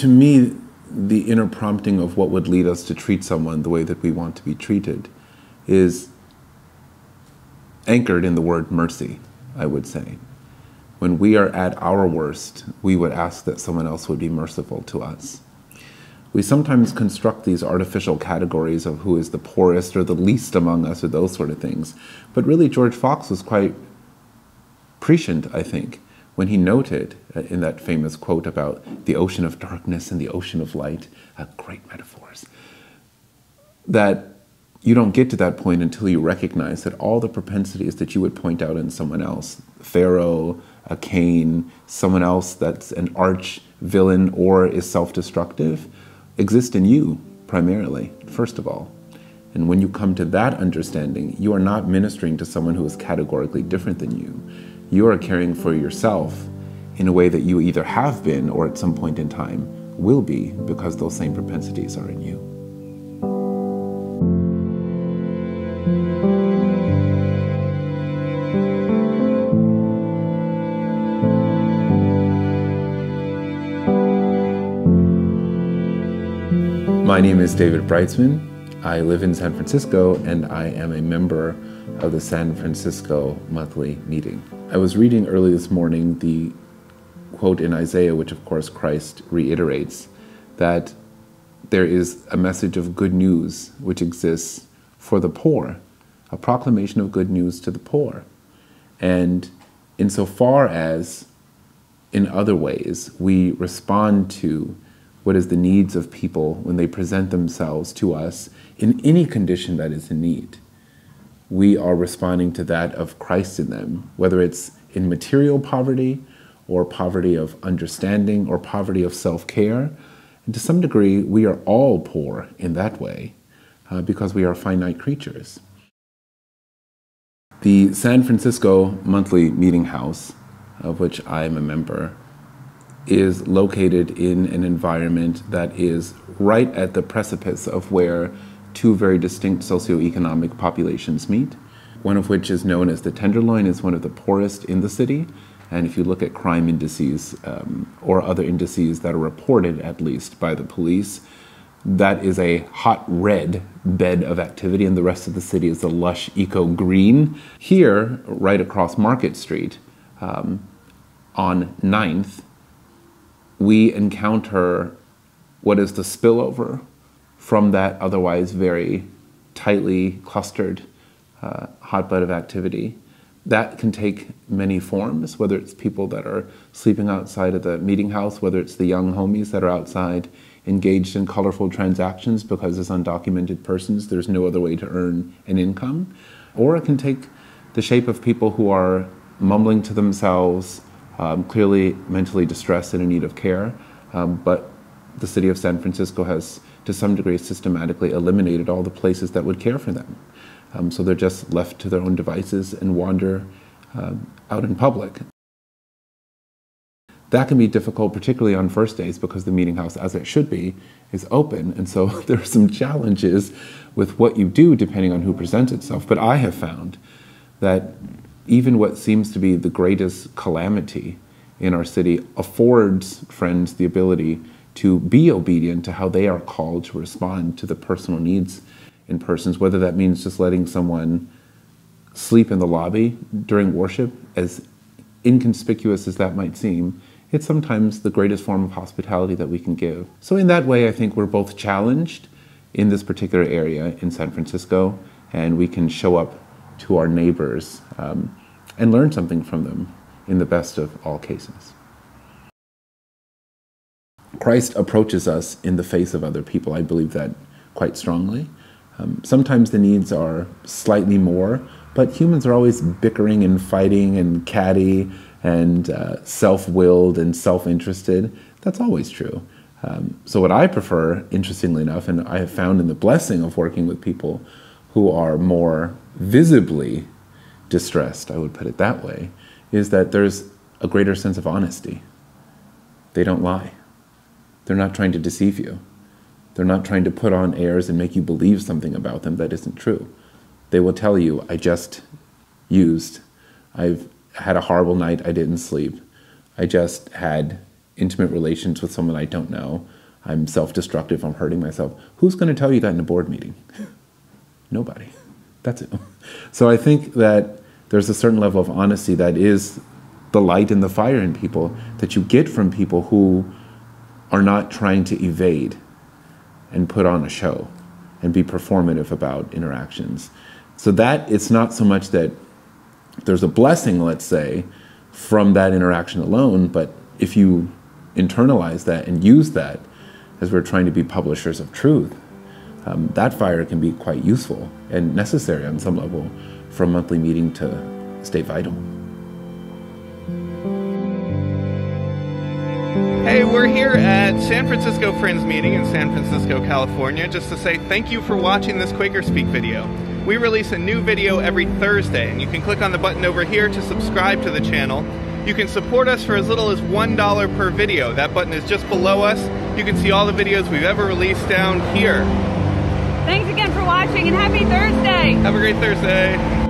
to me, the inner prompting of what would lead us to treat someone the way that we want to be treated is anchored in the word mercy, I would say. When we are at our worst, we would ask that someone else would be merciful to us. We sometimes construct these artificial categories of who is the poorest or the least among us or those sort of things. But really, George Fox was quite prescient, I think, when he noted in that famous quote about the ocean of darkness and the ocean of light, great metaphors, that you don't get to that point until you recognize that all the propensities that you would point out in someone else, Pharaoh, a Cain, someone else that's an arch villain or is self-destructive, exist in you primarily, first of all. And when you come to that understanding, you are not ministering to someone who is categorically different than you. You are caring for yourself in a way that you either have been or at some point in time will be, because those same propensities are in you. My name is David Breitzmann. I live in San Francisco, and I am a member of the San Francisco Monthly Meeting. I was reading early this morning the quote in Isaiah, which of course Christ reiterates, that there is a message of good news which exists for the poor, a proclamation of good news to the poor. And insofar as, in other ways, we respond to what is the needs of people when they present themselves to us in any condition that is in need, we are responding to that of Christ in them, whether it's in material poverty or poverty of understanding or poverty of self-care. And to some degree, we are all poor in that way because we are finite creatures. The San Francisco Monthly Meeting House, of which I am a member, is located in an environment that is right at the precipice of where two very distinct socioeconomic populations meet, one of which is known as the Tenderloin, is one of the poorest in the city. And if you look at crime indices or other indices that are reported, at least, by the police, that is a hot red bed of activity, and the rest of the city is the lush eco-green. Here, right across Market Street, on 9th, we encounter what is the spillover from that otherwise very tightly clustered hotbed of activity. That can take many forms, whether it's people that are sleeping outside of the meeting house, whether it's the young homies that are outside engaged in colorful transactions because as undocumented persons, there's no other way to earn an income. Or it can take the shape of people who are mumbling to themselves, clearly mentally distressed and in need of care, but the city of San Francisco has, to some degree, systematically eliminated all the places that would care for them. So they're just left to their own devices and wander out in public. That can be difficult, particularly on first days, because the meeting house, as it should be, is open. And so there are some challenges with what you do depending on who presents itself. But I have found that even what seems to be the greatest calamity in our city affords friends the ability to be obedient to how they are called to respond to the personal needs in persons, whether that means just letting someone sleep in the lobby during worship, as inconspicuous as that might seem. It's sometimes the greatest form of hospitality that we can give. So in that way, I think we're both challenged in this particular area in San Francisco, and we can show up to our neighbors and learn something from them in the best of all cases. Christ approaches us in the face of other people. I believe that quite strongly. Sometimes the needs are slightly more, but humans are always bickering and fighting and catty and self-willed and self-interested. That's always true. So what I prefer, interestingly enough, and I have found in the blessing of working with people who are more visibly distressed, I would put it that way, is that there's a greater sense of honesty. They don't lie. They're not trying to deceive you. They're not trying to put on airs and make you believe something about them that isn't true. They will tell you, I just used. I've had a horrible night. I didn't sleep. I just had intimate relations with someone I don't know. I'm self-destructive. I'm hurting myself. Who's going to tell you that in a board meeting? Nobody. That's it. So I think that there's a certain level of honesty that is the light and the fire in people that you get from people who are not trying to evade and put on a show and be performative about interactions. So that it's not so much that there's a blessing, let's say, from that interaction alone, but if you internalize that and use that as we're trying to be publishers of truth, that fire can be quite useful and necessary on some level for a monthly meeting to stay vital. Hey, we're here at San Francisco Friends Meeting in San Francisco, California, just to say thank you for watching this QuakerSpeak video. We release a new video every Thursday, and you can click on the button over here to subscribe to the channel. You can support us for as little as $1 per video. That button is just below us. You can see all the videos we've ever released down here. Thanks again for watching, and happy Thursday! Have a great Thursday!